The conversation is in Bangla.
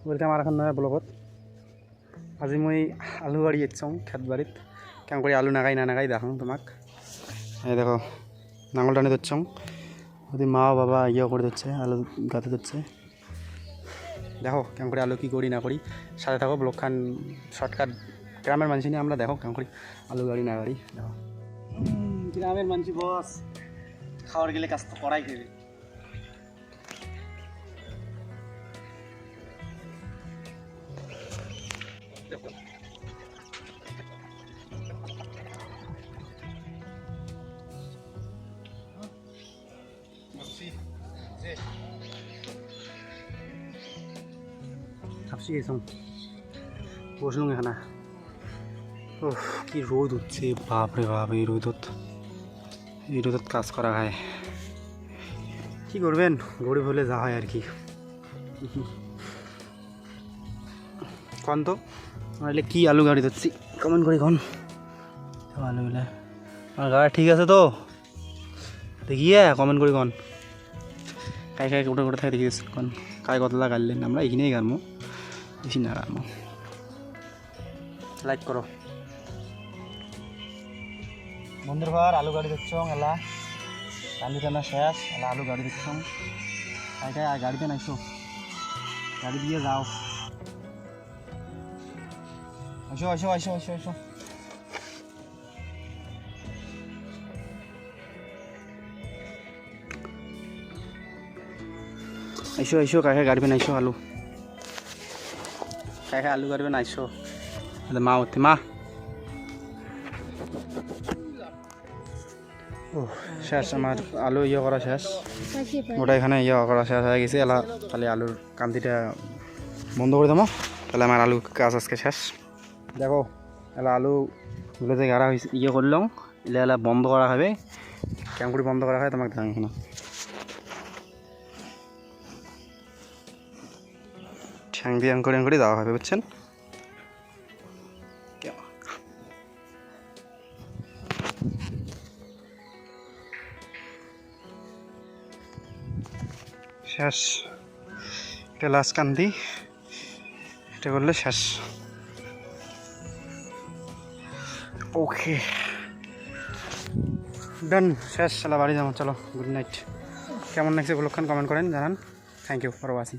ওয়েলকাম আর এখন নয়া ব্লগত। আজি মই আলু বাড়ি যাচ্ছং খেত বাড়িত কেমন করে আলু নাগাই না নাগাই দেখাং তোমাক। এই দেখো নাঙল টানি ধরছং, ওদের মা বাবা ইয়ে করে দিচ্ছে, আলু গাঁথে দিচ্ছে। দেখো কেমন করে আলু কী করি না করি, সাথে থাকো ব্লগখান শর্টকাট। গ্রামের মানুষ নিয়ে আমরা দেখো কেমন করি আলু গাড়ি না গাড়ি। দেখো গ্রামের মানুষ বস খাওয়ার গেলে কাজ তো করাই খেবে। ভাবছি এসম বসলুম এখানে। ও কি রোদ উঠছে, বাপরে বাপ! এই রোদত কাজ করা হয়, কি করবেন, গরিব হলে যা হয় আর কি। কন তো নাহলে কি আলু গাড়ি ধরছি, কমেন্ট করি কন আলুগুলা আমার গাড়ি ঠিক আছে তো দেখিয়ে কমেন্ট করি কন। কাই কাই গোটা গোটা থাকে দেখিস কন, কাই কতলা গাড়লেন, আমরা এখানেই গাড়মো, বেশি না গাড়মো। লাইক করো বন্ধুর ঘর। আলু গাড়ি দিচ্ছং এলা কান্দি টানা শেষ, এলা আলু গাড়ি দিচ্ছং। কাই কাই আর গাড়িতে নাইছো, গাড়ি দিয়ে যাও। আসো আসো আসো আসো আসো। আইসো আইসো কাকা গাড়ি নাইছো আলু, কাকা আলু গাড়ি নাইছো। মা হতে মা ও শেষ, আমার আলু ইয়ে করা শেষ, ওটা এখানে ইয়ে করা শেষ হয়ে গেছে। এলা তাহলে আলুর কান্তিটা বন্ধ করে দেবো, তাহলে আমার আলু কাজ আজকে শেষ। দেখো এলা আলুগুলো যে গাড়া হয়েছে ইয়ে করলাম, এলা এলা বন্ধ করা হবে। কেমন করে বন্ধ করা হয় তোমাকে দেখাম এখানে। ঠ্যাং দিয়ে করে দেওয়া হবে, বুঝছেন? শেষ, এটা লাস্ট কান্দি, এটা করলে শেষ। ওকে ডান, শেষ। চলো বাড়ি যাবো, চলো গুড নাইট। কেমন লাগছে ব্লগখান কমেন্ট করেন জানান। Thank you for watching.